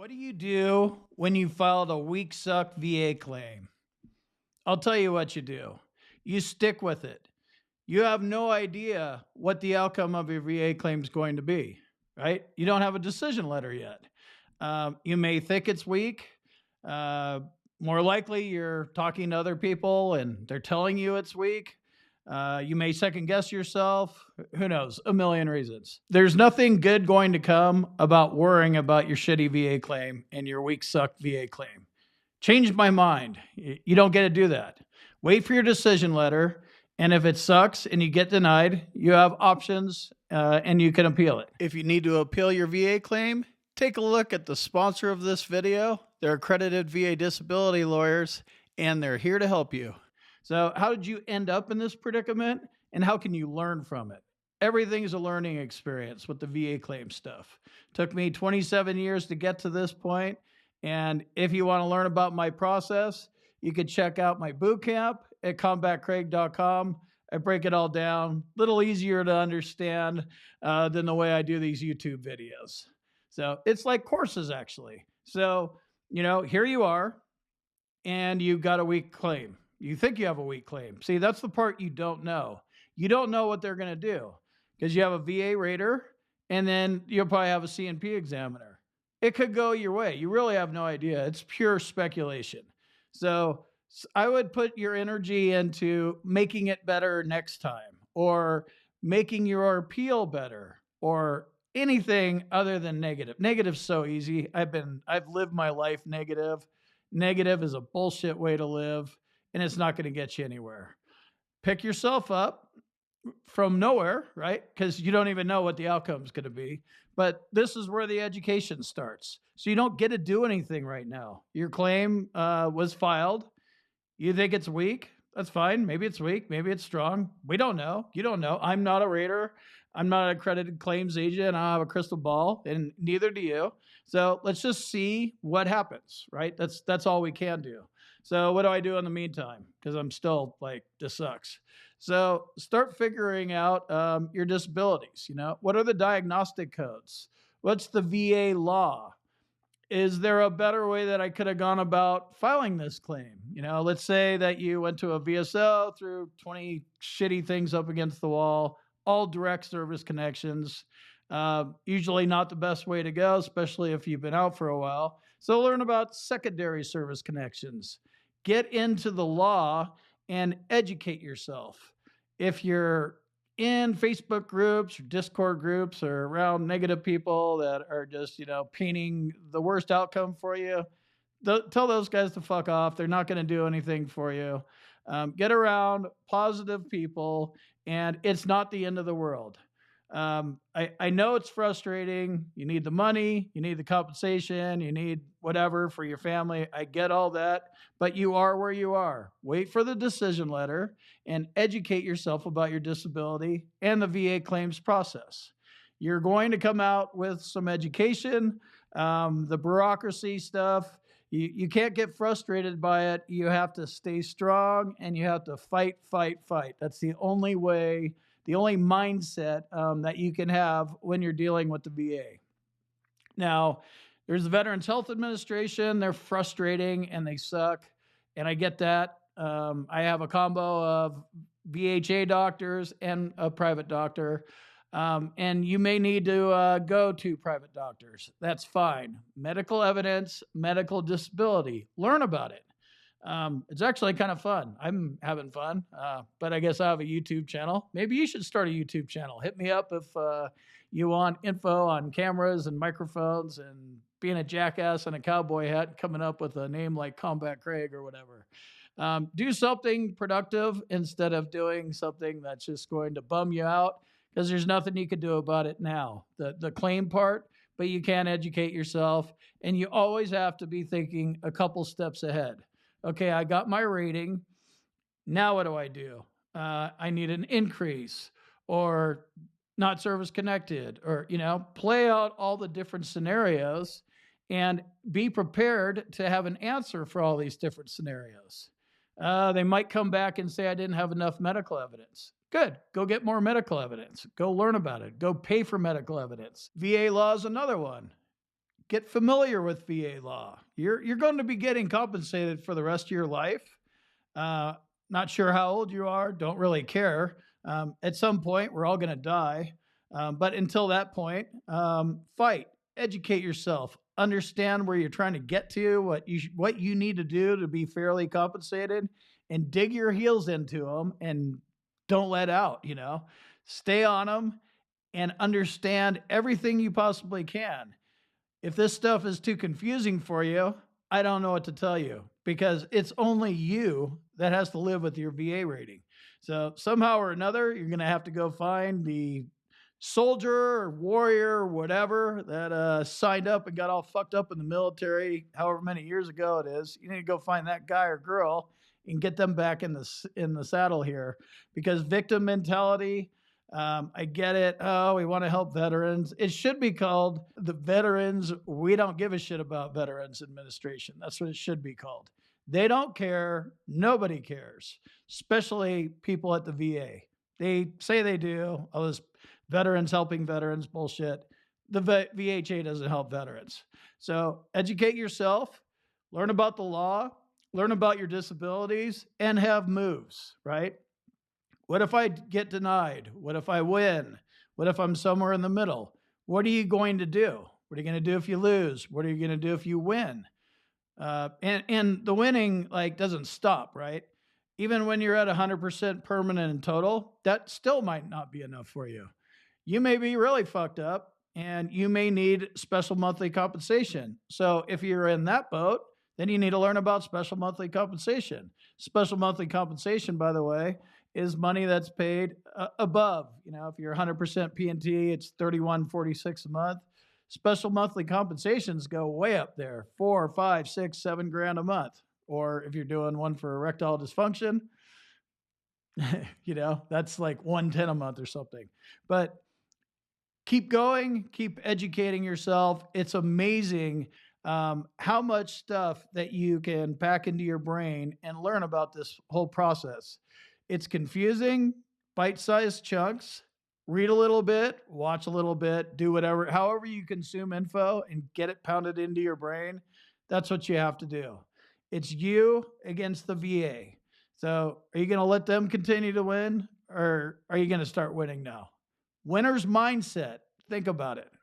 What do you do when you filed a weak suck VA claim? I'll tell you what you do. You stick with it. You have no idea what the outcome of your VA claim is going to be, right? You don't have a decision letter yet. You may think it's weak. Uh, More likely, you're talking to other people and they're telling you it's weak. You may second guess yourself. Who knows? A million reasons. There's nothing good going to come about worrying about your shitty VA claim and your weak suck VA claim. Changed my mind. You don't get to do that. Wait for your decision letter. And if it sucks and you get denied, you have options and you can appeal it. If you need to appeal your VA claim, take a look at the sponsor of this video. They're accredited VA disability lawyers, and they're here to help you. So, how did you end up in this predicament, and how can you learn from it? Everything is a learning experience with the VA claim stuff. Took me 27 years to get to this point, and if you want to learn about my process, you can check out my boot camp at combatcraig.com. I break it all down, a little easier to understand than the way I do these YouTube videos. So it's like courses, actually. So, here you are, and you've got a weak claim. You think you have a weak claim. See, that's the part you don't know. You don't know what they're going to do because you have a VA rater, and then you'll probably have a CNP examiner. It could go your way. You really have no idea. It's pure speculation. So I would put your energy into making it better next time, or making your appeal better, or anything other than negative. Negative's so easy. I've lived my life negative. Negative is a bullshit way to live, and it's not going to get you anywhere. Pick yourself up from nowhere, right? Because you don't even know what the outcome is going to be. But this is where the education starts. So you don't get to do anything right now. Your claim was filed. You think it's weak? That's fine. Maybe it's weak. Maybe it's strong. We don't know. You don't know. I'm not a rater. I'm not an accredited claims agent. I don't have a crystal ball, and neither do you. So let's just see what happens, right? That's all we can do. So what do I do in the meantime? Because I'm still like, this sucks. So start figuring out your disabilities. What are the diagnostic codes? What's the VA law? Is there a better way that I could have gone about filing this claim? Let's say that you went to a VSO, threw 20 shitty things up against the wall, all direct service connections. Usually not the best way to go, especially if you've been out for a while. So learn about secondary service connections. Get into the law and educate yourself. If you're in Facebook groups or Discord groups or around negative people that are just, painting the worst outcome for you, tell those guys to fuck off. They're not going to do anything for you. Get around positive people, and it's not the end of the world. I know it's frustrating. You need the money, you need the compensation, you need whatever for your family. I get all that, but you are where you are. Wait for the decision letter and educate yourself about your disability and the VA claims process. You're going to come out with some education, the bureaucracy stuff. You can't get frustrated by it. You have to stay strong, and you have to fight, fight, fight. That's the only way, the only mindset that you can have when you're dealing with the VA. Now, there's the Veterans Health Administration. They're frustrating and they suck, and I get that. I have a combo of VHA doctors and a private doctor. And you may need to go to private doctors. That's fine. Medical evidence, medical disability. Learn about it. It's actually kind of fun. I'm having fun, but I guess I have a YouTube channel. Maybe you should start a YouTube channel. Hit me up if you want info on cameras and microphones and being a jackass in a cowboy hat and coming up with a name like Combat Craig or whatever. Do something productive instead of doing something that's just going to bum you out, because there's nothing you can do about it now. The claim part, but you can educate yourself, and you always have to be thinking a couple steps ahead. Okay, I got my rating. Now what do I do? I need an increase, or not service connected, or, play out all the different scenarios and be prepared to have an answer for all these different scenarios. They might come back and say, I didn't have enough medical evidence. Good. Go get more medical evidence. Go learn about it. Go pay for medical evidence. VA law is another one. get familiar with VA law. You're going to be getting compensated for the rest of your life. Uh, Not sure how old you are. Don't really care. At some point, we're all going to die. But until that point, fight, educate yourself, understand where you're trying to get to, what you need to do to be fairly compensated, and dig your heels into them and don't let out. Stay on them and understand everything you possibly can. If this stuff is too confusing for you, I don't know what to tell you because it's only you that has to live with your VA rating. So somehow or another, you're going to have to go find the soldier or warrior or whatever that signed up and got all fucked up in the military, however many years ago it is. You need to go find that guy or girl and get them back in the saddle here, because victim mentality. I get it. Oh, we want to help veterans. It should be called the Veterans. We don't give a shit about Veterans Administration. That's what it should be called. They don't care. Nobody cares, especially people at the VA. They say they do. All this veterans helping veterans bullshit. The VHA doesn't help veterans. So educate yourself, learn about the law, learn about your disabilities, and have moves, right? What if I get denied? What if I win? What if I'm somewhere in the middle? What are you going to do? What are you going to do if you lose? What are you going to do if you win? And the winning doesn't stop, right? Even when you're at 100% permanent and total, that still might not be enough for you. You may be really fucked up and you may need special monthly compensation. So if you're in that boat, then you need to learn about special monthly compensation. Special monthly compensation, by the way, is money that's paid above. If you're 100% P&T, it's $31.46 a month. Special monthly compensations go way up there, 4, 5, 6, 7 grand a month. Or if you're doing one for erectile dysfunction, that's like 110 a month or something. But keep going, keep educating yourself. It's amazing how much stuff that you can pack into your brain and learn about this whole process. It's confusing, bite-sized chunks. Read a little bit, watch a little bit, do whatever, however you consume info and get it pounded into your brain. That's what you have to do. It's you against the VA. So are you going to let them continue to win, or are you going to start winning now? Winner's mindset. Think about it.